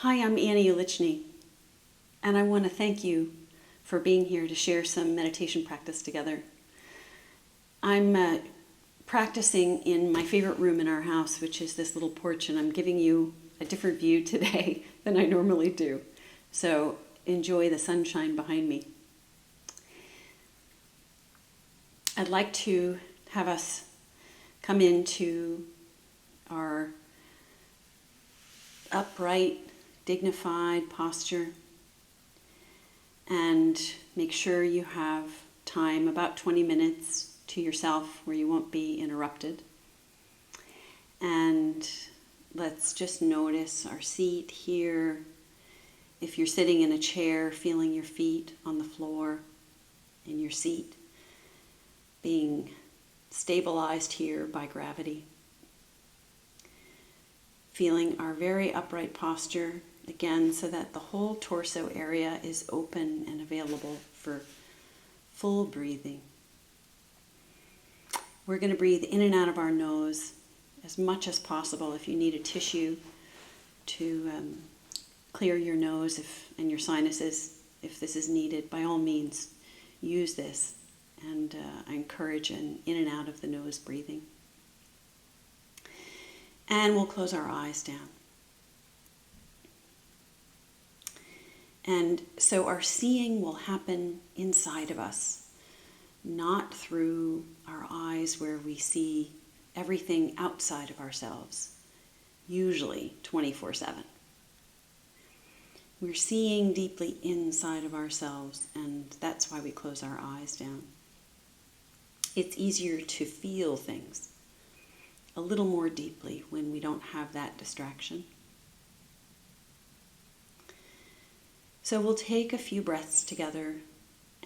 Hi, I'm Annie Ulichny, and I want to thank you for being here to share some meditation practice together. I'm practicing in my favorite room in our house, which is this little porch, and I'm giving you a different view today than I normally do. So enjoy the sunshine behind me. I'd like to have us come into our upright, dignified posture, and make sure you have time, about 20 minutes to yourself where you won't be interrupted. And let's just notice our seat here. If you're sitting in a chair, feeling your feet on the floor in your seat, being stabilized here by gravity. Feeling our very upright posture, again, so that the whole torso area is open and available for full breathing. We're going to breathe in and out of our nose as much as possible. If you need a tissue to clear your nose and your sinuses, if this is needed, by all means, use this. And I encourage an in and out of the nose breathing. And we'll close our eyes down. And so our seeing will happen inside of us, not through our eyes where we see everything outside of ourselves, usually 24/7. We're seeing deeply inside of ourselves, and that's why we close our eyes down. It's easier to feel things a little more deeply when we don't have that distraction. So we'll take a few breaths together,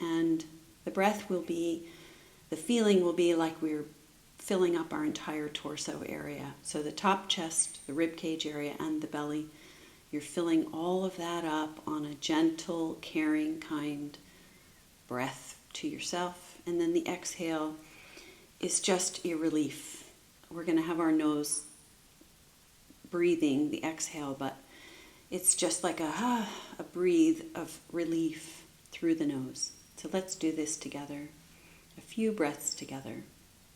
and the feeling will be like we're filling up our entire torso area. So the top chest, the rib cage area, and the belly, you're filling all of that up on a gentle, caring, kind breath to yourself. And then the exhale is just a relief. We're going to have our nose breathing the exhale, but it's just like a breathe of relief through the nose. So let's do this together. A few breaths together.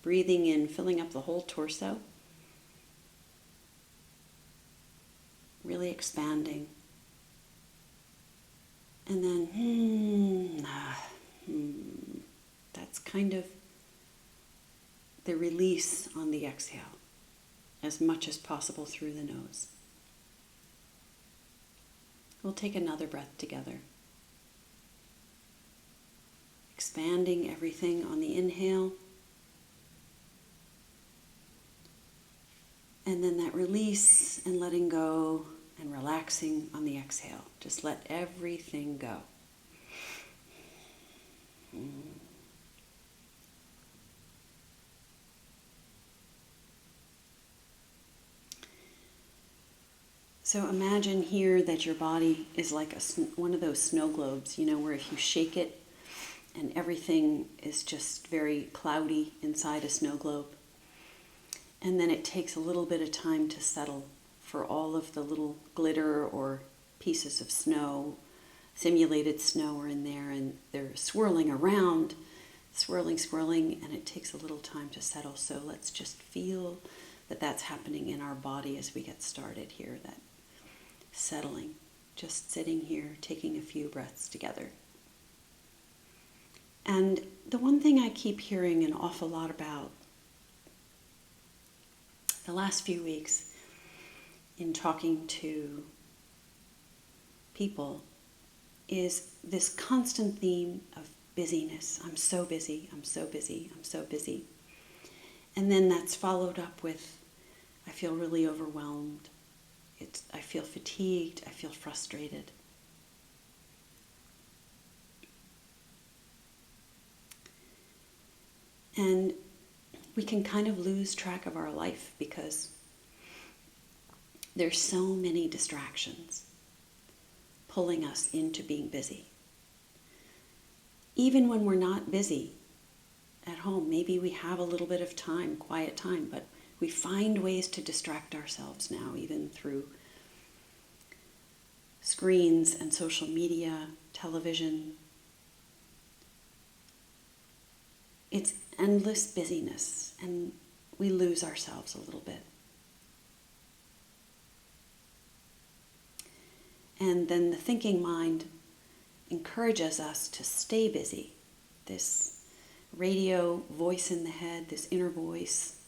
Breathing in, filling up the whole torso. Really expanding. And then, that's kind of the release on the exhale, as much as possible through the nose. We'll take another breath together. Expanding everything on the inhale. And then that release and letting go and relaxing on the exhale. Just let everything go. So imagine here that your body is like one of those snow globes, where if you shake it and everything is just very cloudy inside a snow globe. And then it takes a little bit of time to settle for all of the little glitter or pieces of snow, simulated snow are in there, and they're swirling around, swirling, and it takes a little time to settle. So let's just feel that that's happening in our body as we get started here, that settling, just sitting here, taking a few breaths together. And the one thing I keep hearing an awful lot about the last few weeks in talking to people is this constant theme of busyness. I'm so busy, I'm so busy, I'm so busy. And then that's followed up with, I feel really overwhelmed. I feel fatigued, I feel frustrated. And we can kind of lose track of our life because there's so many distractions pulling us into being busy. Even when we're not busy at home, maybe we have a little bit of time, quiet time, but we find ways to distract ourselves now, even through screens and social media, television. It's endless busyness, and we lose ourselves a little bit. And then the thinking mind encourages us to stay busy. This radio voice in the head, this inner voice,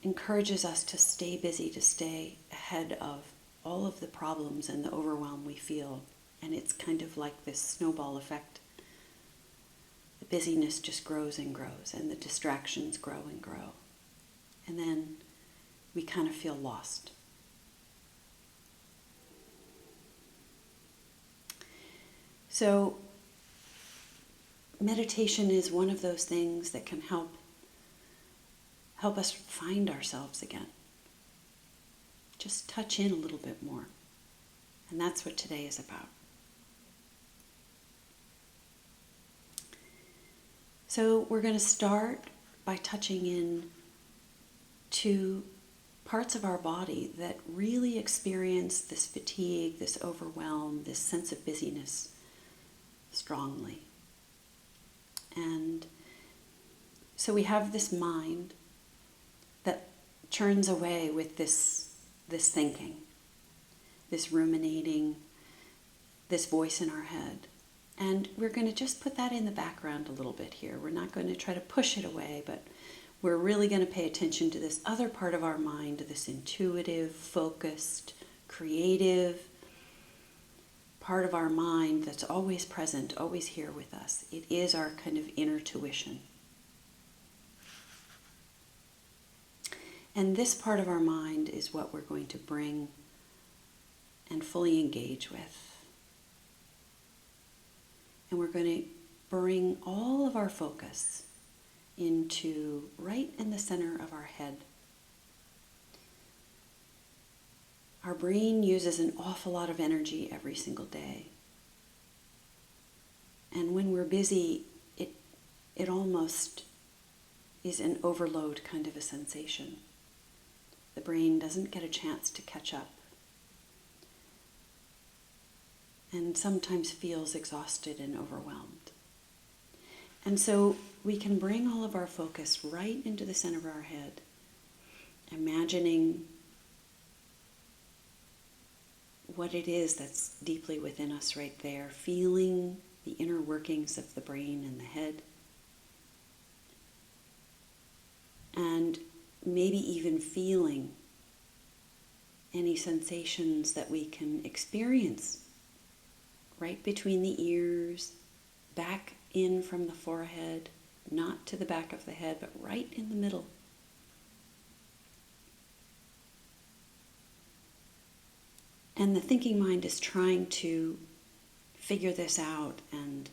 encourages us to stay busy, to stay ahead of all of the problems and the overwhelm we feel. And it's kind of like this snowball effect. The busyness just grows and grows, and the distractions grow and grow. And then we kind of feel lost. So meditation is one of those things that can help us find ourselves again. Just touch in a little bit more. And that's what today is about. So we're going to start by touching in to parts of our body that really experience this fatigue, this overwhelm, this sense of busyness strongly. And so we have this mind that churns away with this thinking, this ruminating, this voice in our head. And we're going to just put that in the background a little bit here. We're not going to try to push it away, but we're really going to pay attention to this other part of our mind, this intuitive, focused, creative part of our mind that's always present, always here with us. It is our kind of inner tuition. And this part of our mind is what we're going to bring and fully engage with. And we're going to bring all of our focus into right in the center of our head. Our brain uses an awful lot of energy every single day. And when we're busy, it almost is an overload kind of a sensation. The brain doesn't get a chance to catch up, and sometimes feels exhausted and overwhelmed. And so we can bring all of our focus right into the center of our head, imagining what it is that's deeply within us right there, feeling the inner workings of the brain and the head, and maybe even feeling any sensations that we can experience right between the ears, back in from the forehead, not to the back of the head, but right in the middle. And the thinking mind is trying to figure this out and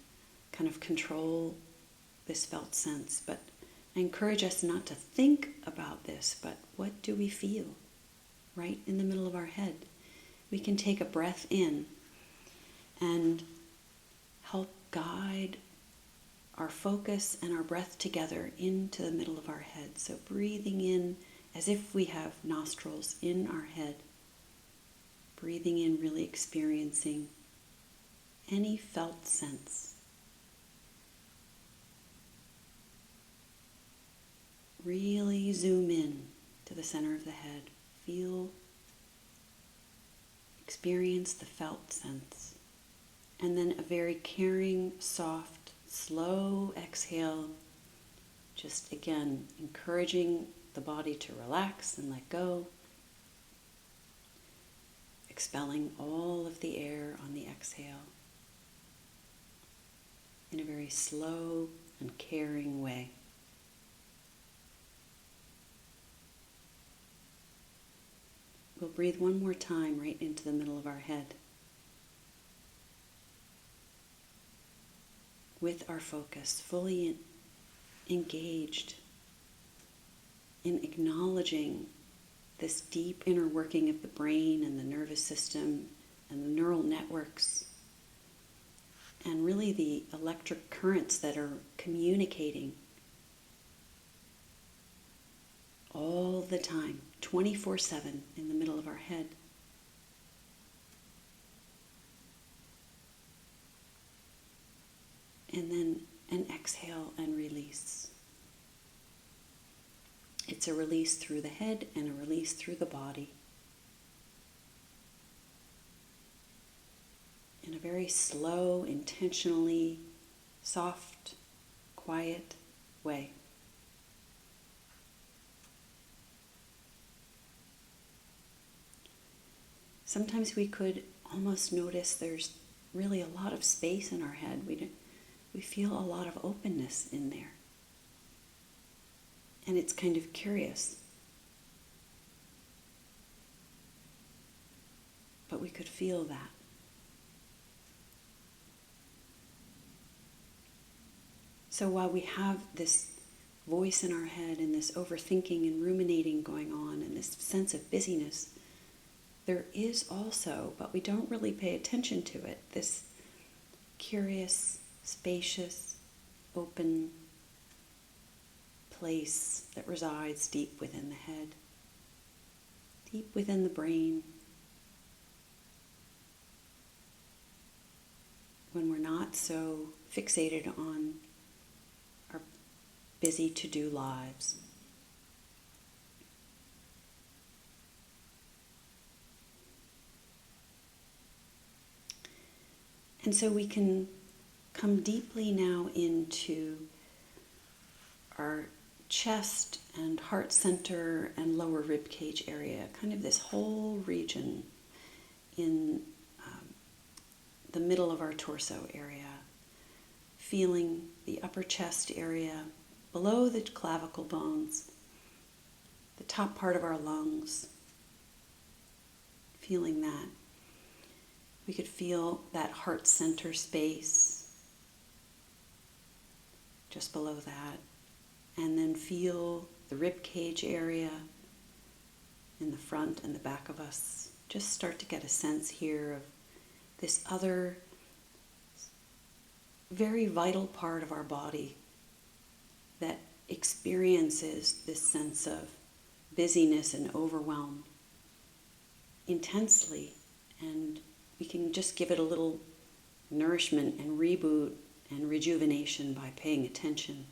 kind of control this felt sense. But I encourage us not to think about this, but what do we feel right in the middle of our head? We can take a breath in and help guide our focus and our breath together into the middle of our head. So breathing in as if we have nostrils in our head. Breathing in, really experiencing any felt sense. Really zoom in to the center of the head. Experience the felt sense. And then a very caring, soft, slow exhale. Just again, encouraging the body to relax and let go. Expelling all of the air on the exhale in a very slow and caring way. We'll breathe one more time right into the middle of our head with our focus fully engaged in acknowledging this deep inner working of the brain and the nervous system and the neural networks and really the electric currents that are communicating all the time, 24/7 in the middle of our head. exhale and release. It's a release through the head and a release through the body. In a very slow, intentionally soft, quiet way. Sometimes we could almost notice there's really a lot of space in our head. We feel a lot of openness in there. And it's kind of curious. But we could feel that. So while we have this voice in our head and this overthinking and ruminating going on and this sense of busyness, there is also, but we don't really pay attention to it, this curious, spacious, open place that resides deep within the head, deep within the brain, when we're not so fixated on our busy to-do lives. And so we can come deeply now into our chest and heart center and lower rib cage area, kind of this whole region in the middle of our torso area, feeling the upper chest area below the clavicle bones, the top part of our lungs, feeling that. We could feel that heart center space just below that, and then feel the rib cage area in the front and the back of us. Just start to get a sense here of this other very vital part of our body that experiences this sense of busyness and overwhelm intensely, and we can just give it a little nourishment and reboot and rejuvenation by paying attention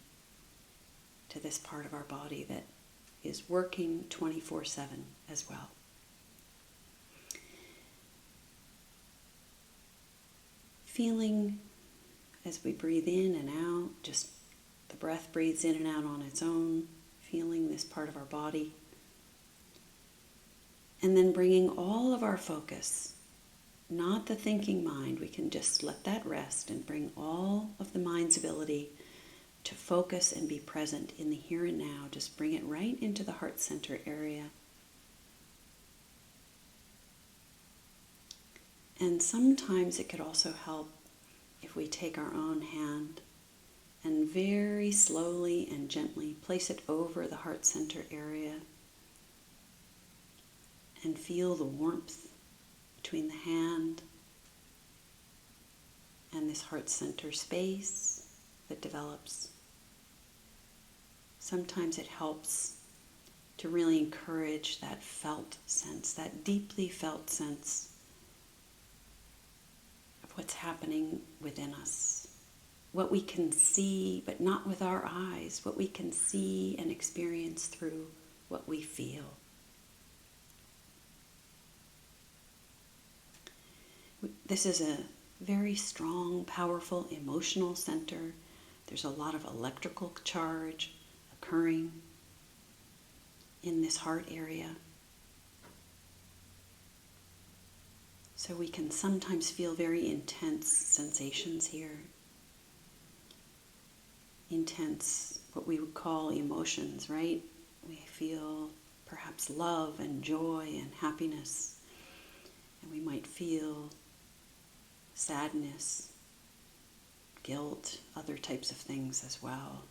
to this part of our body that is working 24/7 as well. Feeling as we breathe in and out, just the breath breathes in and out on its own, feeling this part of our body. And then bringing all of our focus, not the thinking mind, we can just let that rest and bring all of the mind's ability to focus and be present in the here and now. Just bring it right into the heart center area. And sometimes it could also help if we take our own hand and very slowly and gently place it over the heart center area and feel the warmth between the hand and this heart center space that develops. Sometimes it helps to really encourage that felt sense, that deeply felt sense of what's happening within us. What we can see, but not with our eyes, what we can see and experience through what we feel. This is a very strong, powerful emotional center. There's a lot of electrical charge occurring in this heart area. So we can sometimes feel very intense sensations here. Intense, what we would call emotions, right? We feel perhaps love and joy and happiness. And we might feel sadness, guilt, other types of things as well.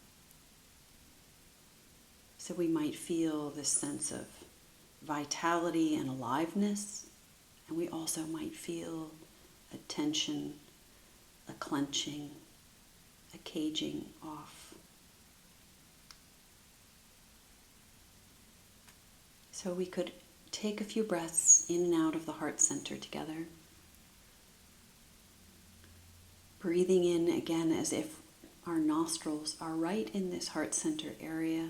So we might feel this sense of vitality and aliveness, and we also might feel a tension, a clenching, a caging off. So we could take a few breaths in and out of the heart center together. Breathing in again as if our nostrils are right in this heart center area.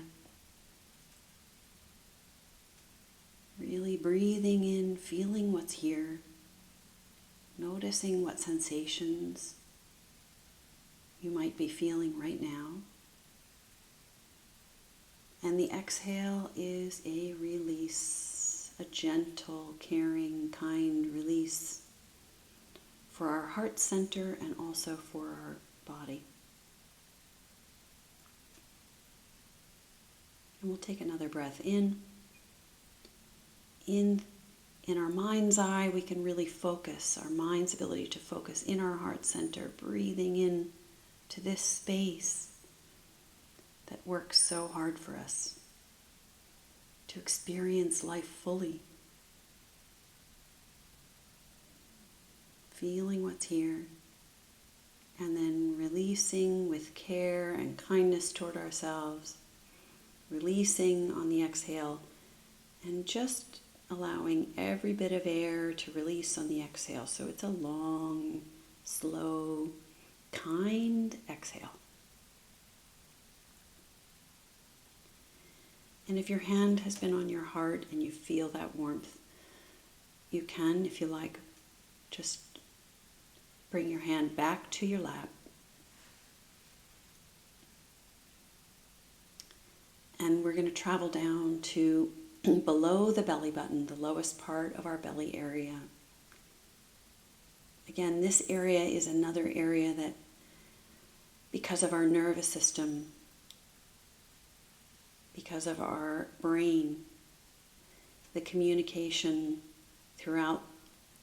Really breathing in, feeling what's here, noticing what sensations you might be feeling right now. And the exhale is a release, a gentle, caring, kind release for our heart center and also for our body. And we'll take another breath in. In our mind's eye, we can really focus, our mind's ability to focus in our heart center, breathing in to this space that works so hard for us to experience life fully. Feeling what's here, and then releasing with care and kindness toward ourselves, releasing on the exhale, and just allowing every bit of air to release on the exhale. So it's a long, slow, kind exhale. And if your hand has been on your heart and you feel that warmth, you can, if you like, just bring your hand back to your lap. And we're going to travel down to below the belly button, the lowest part of our belly area. Again, this area is another area that, because of our nervous system, because of our brain, the communication throughout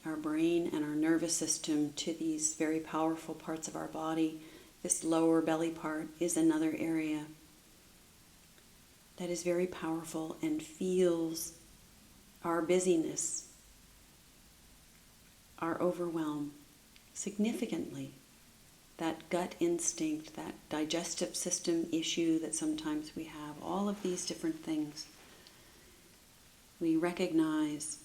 our brain and our nervous system to these very powerful parts of our body, this lower belly part is another area that is very powerful and feels our busyness, our overwhelm significantly. That gut instinct, that digestive system issue that sometimes we have, all of these different things we recognize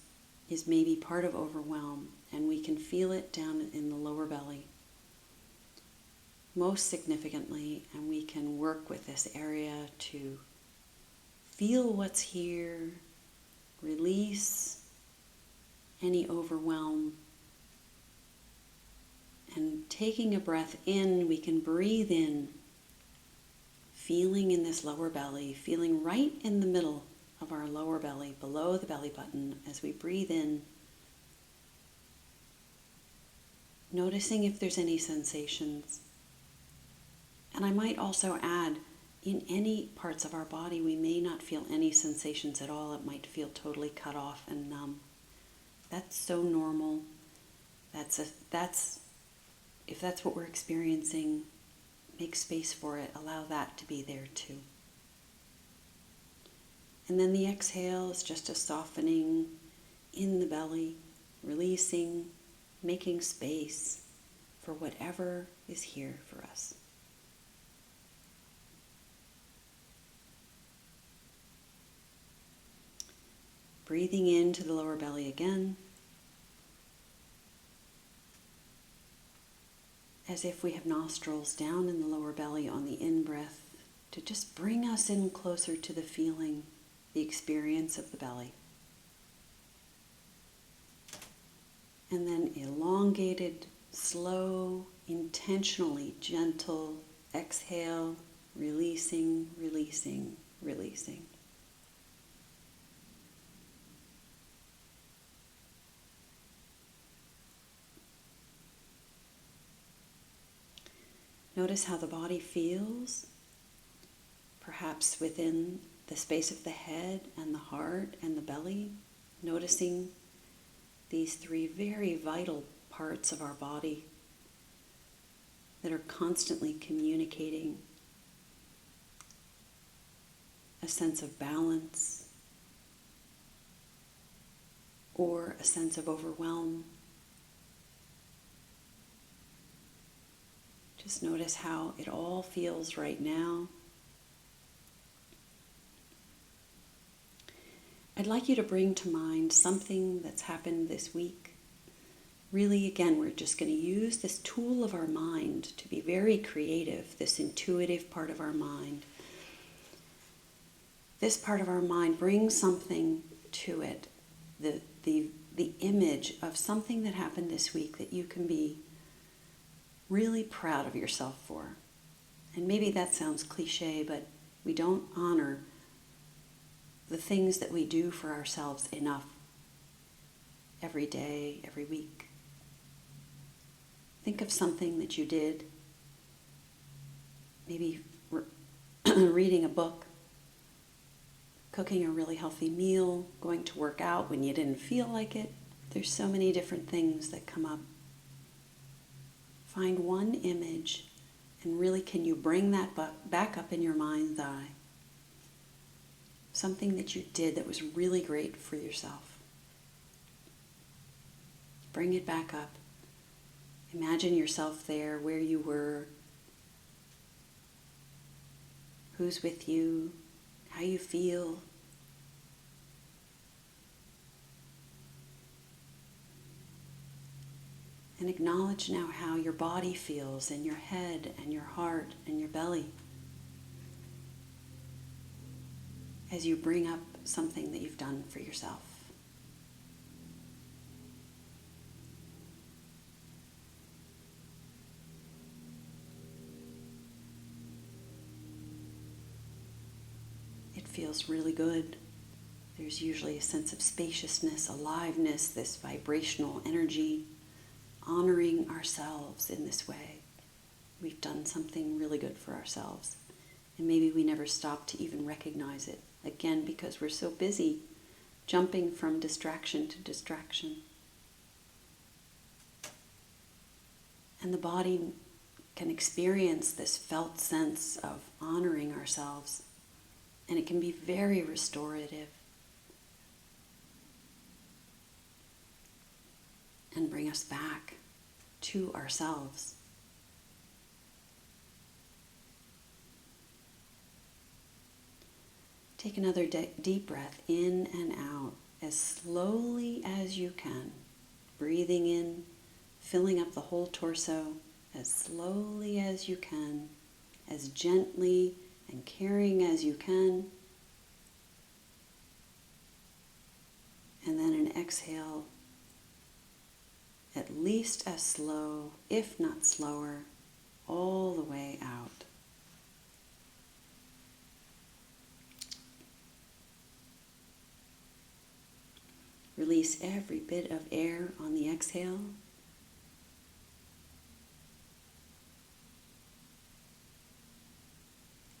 is maybe part of overwhelm, and we can feel it down in the lower belly most significantly, and we can work with this area to feel what's here, release any overwhelm. And taking a breath in, we can breathe in, feeling in this lower belly, feeling right in the middle of our lower belly, below the belly button, as we breathe in, noticing if there's any sensations. And I might also add, in any parts of our body, we may not feel any sensations at all. It might feel totally cut off and numb. That's so normal. If that's what we're experiencing, make space for it. Allow that to be there too. And then the exhale is just a softening in the belly, releasing, making space for whatever is here for us. Breathing into the lower belly again, as if we have nostrils down in the lower belly on the in-breath to just bring us in closer to the feeling, the experience of the belly. And then elongated, slow, intentionally gentle exhale, releasing, releasing, releasing. Notice how the body feels, perhaps within the space of the head and the heart and the belly, noticing these three very vital parts of our body that are constantly communicating a sense of balance or a sense of overwhelm. Just notice how it all feels right now. I'd like you to bring to mind something that's happened this week really, again, we're just going to use this tool of our mind to be very creative, this intuitive part of our mind. This part of our mind brings something to it, the image of something that happened this week that you can be really proud of yourself for. And maybe that sounds cliche, but we don't honor the things that we do for ourselves enough every day, every week. Think of something that you did, maybe reading a book, cooking a really healthy meal, going to work out when you didn't feel like it. There's so many different things that come up. Find one image, and really, can you bring that back up in your mind's eye? Something that you did that was really great for yourself. Bring it back up. Imagine yourself there, where you were, who's with you, how you feel. And acknowledge now how your body feels in your head and your heart and your belly as you bring up something that you've done for yourself. It feels really good. There's usually a sense of spaciousness, aliveness, this vibrational energy. Honoring ourselves in this way. We've done something really good for ourselves. And maybe we never stop to even recognize it. Again, because we're so busy jumping from distraction to distraction. And the body can experience this felt sense of honoring ourselves. And it can be very restorative. And bring us back to ourselves. Take another deep breath in and out as slowly as you can. Breathing in, filling up the whole torso as slowly as you can, as gently and caring as you can. And then an exhale, at least as slow, if not slower, all the way out. Release every bit of air on the exhale.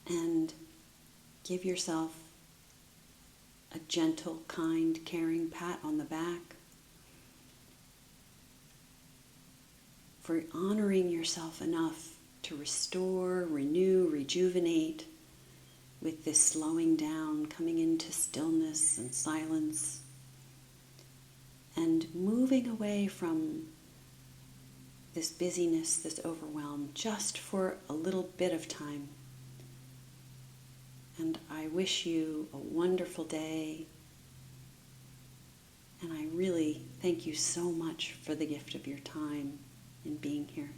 And give yourself a gentle, kind, caring pat on the back for honoring yourself enough to restore, renew, rejuvenate with this slowing down, coming into stillness and silence, and moving away from this busyness, this overwhelm, just for a little bit of time. And I wish you a wonderful day. And I really thank you so much for the gift of your time in being here.